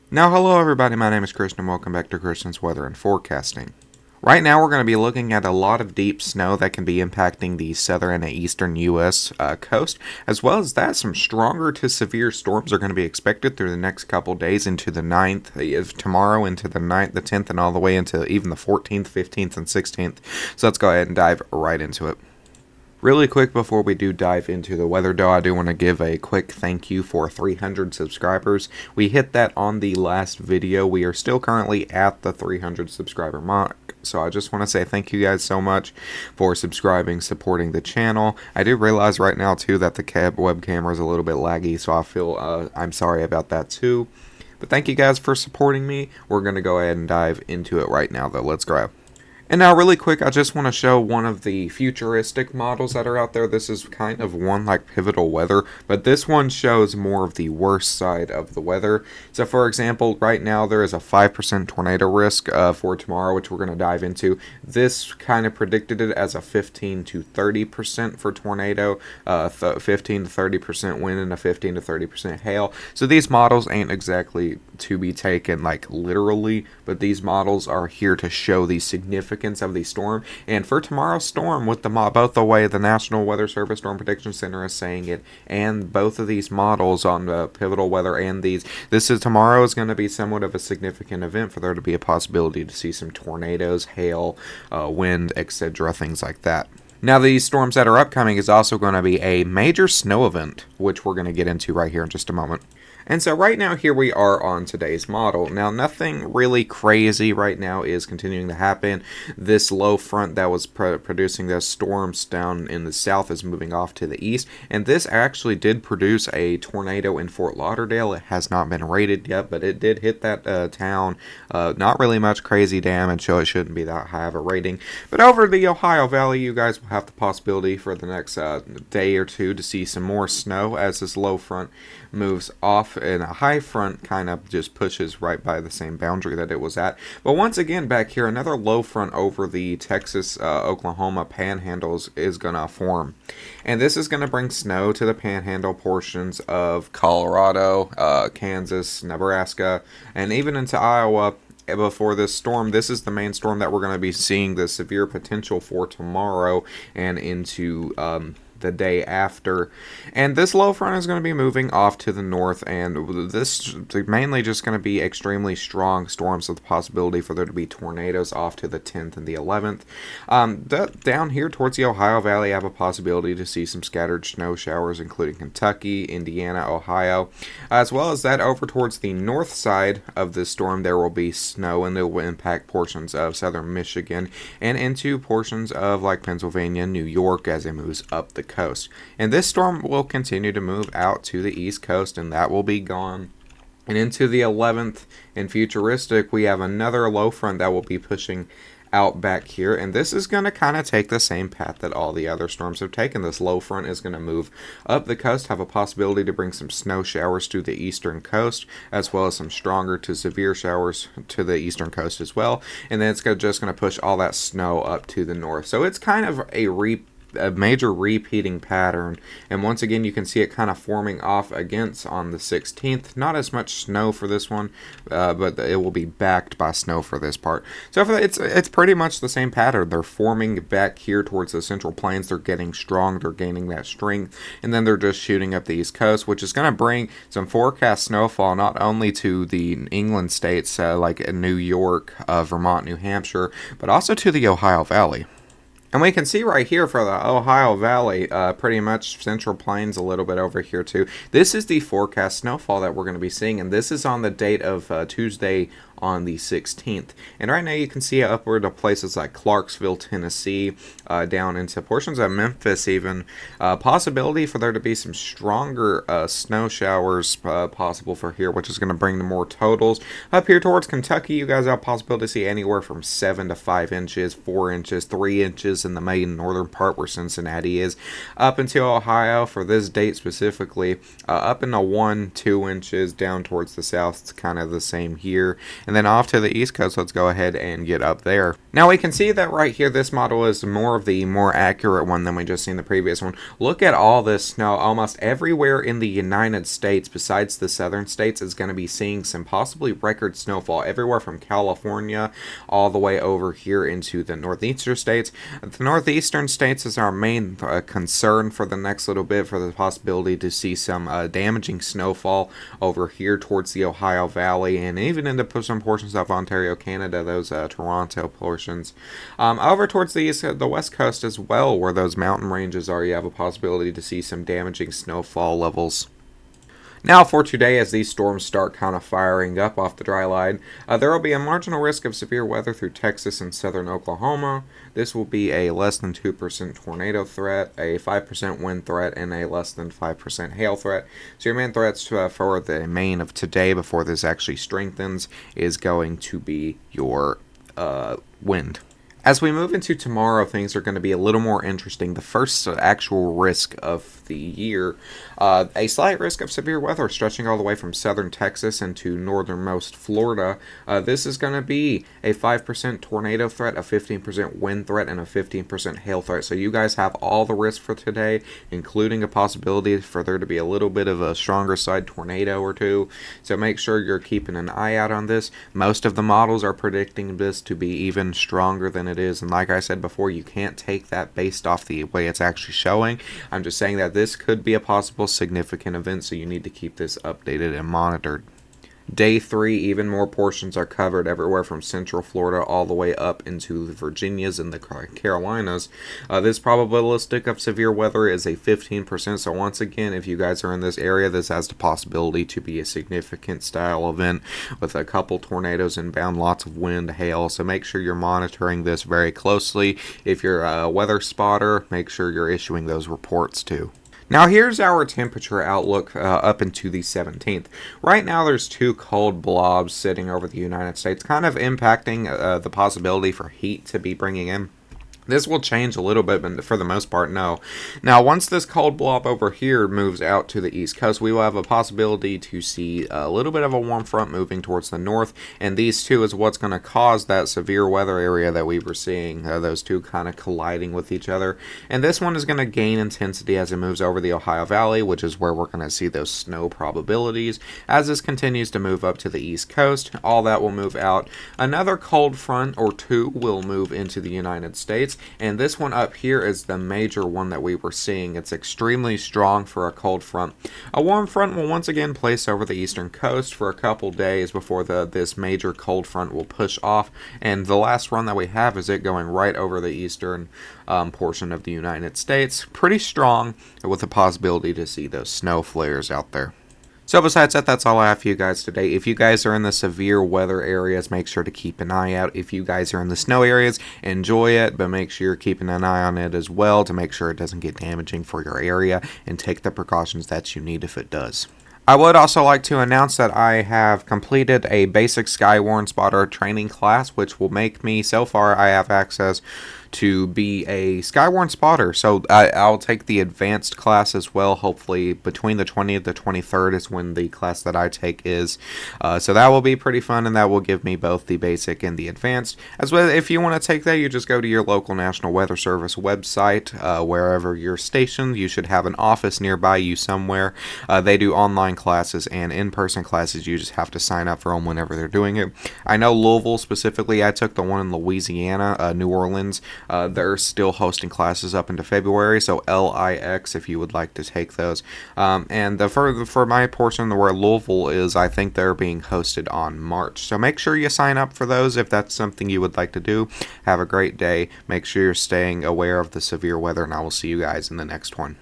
Now, hello everybody, my name is Christian and welcome back to Christian's Weather and Forecasting. Right now we're going to be looking at a lot of deep snow that can be impacting the southern and eastern U.S. Coast. As well as that, some stronger to severe storms are going to be expected through the next couple days into the 9th, tomorrow into the 9th, the 10th, and all the way into even the 14th, 15th, and 16th. So let's go ahead and dive right into it. Really quick before we do dive into the weather, though, I do want to give a quick thank you for 300 subscribers. We hit that on the last video. We are still currently at the 300 subscriber mark. So I just want to say thank you guys so much for subscribing, supporting the channel. I do realize right now, too, that the web camera is a little bit laggy, so I feel I'm sorry about that, too. But thank you guys for supporting me. We're going to go ahead and dive into it right now, though. Let's go. And now really quick, I just want to show one of the futuristic models that are out there. This is kind of one like pivotal weather, but this one shows more of the worst side of the weather. So for example, right now there is a 5% tornado risk for tomorrow, which we're going to dive into. This kind of predicted it as a 15 to 30% for tornado, 15 to 30% wind, and a 15 to 30% hail. So these models ain't exactly to be taken like literally, but these models are here to show the significance of the storm. And for tomorrow's storm, with both the way the National Weather Service Storm Prediction Center is saying it, and both of these models on the pivotal weather and tomorrow is going to be somewhat of a significant event for there to be a possibility to see some tornadoes, hail, wind, etc., things like that. Now, these storms that are upcoming is also going to be a major snow event, which we're going to get into right here in just a moment. And so right now, here we are on today's model. Now, nothing really crazy right now is continuing to happen. This low front that was producing those storms down in the south is moving off to the east. And this actually did produce a tornado in Fort Lauderdale. It has not been rated yet, but it did hit that town. Not really much crazy damage, so it shouldn't be that high of a rating. But over the Ohio Valley, you guys will have the possibility for the next day or two to see some more snow as this low front moves off, and a high front kind of just pushes right by the same boundary that it was at. But once again, back here, another low front over the Texas, Oklahoma panhandles is going to form. And this is going to bring snow to the panhandle portions of Colorado, Kansas, Nebraska, and even into Iowa. Before this storm, this is the main storm that we're going to be seeing the severe potential for tomorrow and into the day after. And this low front is going to be moving off to the north, and this is mainly just going to be extremely strong storms with the possibility for there to be tornadoes off to the 10th and the 11th. Down here towards the Ohio Valley, I have a possibility to see some scattered snow showers, including Kentucky, Indiana, Ohio, as well as that over towards the north side of this storm. There will be snow, and it will impact portions of southern Michigan and into portions of like Pennsylvania, New York as it moves up the coast. And this storm will continue to move out to the east coast, and that will be gone. And into the 11th and futuristic, we have another low front that will be pushing out back here, and this is going to kind of take the same path that all the other storms have taken. This low front is going to move up the coast, have a possibility to bring some snow showers to the eastern coast, as well as some stronger to severe showers to the eastern coast as well. And then it's just going to push all that snow up to the north. So it's kind of a major repeating pattern, and once again you can see it kind of forming off against on the 16th. Not as much snow for this one, but it will be backed by snow for this part. So for that, it's pretty much the same pattern. They're forming back here towards the central plains. They're getting strong, they're gaining that strength, and then they're just shooting up the east coast, which is going to bring some forecast snowfall not only to the England states like New York, Vermont, New Hampshire, but also to the Ohio Valley. And we can see right here for the Ohio Valley, pretty much Central Plains a little bit over here too. This is the forecast snowfall that we're going to be seeing, and this is on the date of Tuesday on the 16th. And right now you can see upward of places like Clarksville, Tennessee, down into portions of Memphis even. Possibility for there to be some stronger snow showers possible for here, which is going to bring the more totals. Up here towards Kentucky, you guys have a possibility to see anywhere from 7 to 5 inches, 4 inches, 3 inches in the main northern part where Cincinnati is. Up into Ohio for this date specifically, up into 1, 2 inches down towards the south. It's kind of the same here. And then off to the east coast, let's go ahead and get up there. Now we can see that right here, this model is more of the more accurate one than we just seen the previous one. Look at all this snow. Almost everywhere in the United States, besides the southern states, is going to be seeing some possibly record snowfall. Everywhere from California all the way over here into the northeastern states. The northeastern states is our main concern for the next little bit, for the possibility to see some damaging snowfall over here towards the Ohio Valley and even into some portions of Ontario, Canada, those Toronto portions. Over towards the west coast as well, where those mountain ranges are, you have a possibility to see some damaging snowfall levels. Now for today, as these storms start kind of firing up off the dry line, there will be a marginal risk of severe weather through Texas and southern Oklahoma. This will be a less than 2% tornado threat, a 5% wind threat, and a less than 5% hail threat. So your main threats for the main of today, before this actually strengthens, is going to be your wind. As we move into tomorrow, things are going to be a little more interesting. The first actual risk of the year, a slight risk of severe weather stretching all the way from southern Texas into northernmost Florida. This is going to be a 5% tornado threat, a 15% wind threat, and a 15% hail threat. So you guys have all the risk for today, including a possibility for there to be a little bit of a stronger side tornado or two. So make sure you're keeping an eye out on this. Most of the models are predicting this to be even stronger than it is, and like I said before, you can't take that based off the way it's actually showing. I'm just saying that this could be a possible significant event, so you need to keep this updated and monitored. Day 3, even more portions are covered everywhere from central Florida all the way up into the Virginias and the Carolinas. This probabilistic of severe weather is a 15%, so once again, if you guys are in this area, this has the possibility to be a significant style event with a couple tornadoes inbound, lots of wind, hail, so make sure you're monitoring this very closely. If you're a weather spotter, make sure you're issuing those reports too. Now here's our temperature outlook up into the 17th. Right now there's two cold blobs sitting over the United States, kind of impacting the possibility for heat to be bringing in. This will change a little bit, but for the most part, no. Now, once this cold blob over here moves out to the east coast, we will have a possibility to see a little bit of a warm front moving towards the north, and these two is what's going to cause that severe weather area that we were seeing, those two kind of colliding with each other. And this one is going to gain intensity as it moves over the Ohio Valley, which is where we're going to see those snow probabilities. As this continues to move up to the east coast, all that will move out. Another cold front or two will move into the United States. And this one up here is the major one that we were seeing. It's extremely strong for a cold front. A warm front will once again place over the eastern coast for a couple days before this major cold front will push off. And the last run that we have is it going right over the eastern portion of the United States. Pretty strong, with the possibility to see those snow flares out there. So besides that, that's all I have for you guys today. If you guys are in the severe weather areas, make sure to keep an eye out. If you guys are in the snow areas, enjoy it, but make sure you're keeping an eye on it as well to make sure it doesn't get damaging for your area, and take the precautions that you need if it does. I would also like to announce that I have completed a basic Skywarn spotter training class, which will make me, so far I have access to be a Skywarn spotter. So I'll take the advanced class as well. Hopefully between the 20th and the 23rd is when the class that I take is. So that will be pretty fun, and that will give me both the basic and the advanced. As well, if you want to take that, you just go to your local National Weather Service website. Wherever you're stationed, you should have an office nearby you somewhere. They do online classes and in-person classes. You just have to sign up for them whenever they're doing it. I know Louisville specifically, I took the one in Louisiana, New Orleans. They're still hosting classes up into February, so LIX if you would like to take those. And for my portion where Louisville is, I think they're being hosted on March. So make sure you sign up for those if that's something you would like to do. Have a great day. Make sure you're staying aware of the severe weather, and I will see you guys in the next one.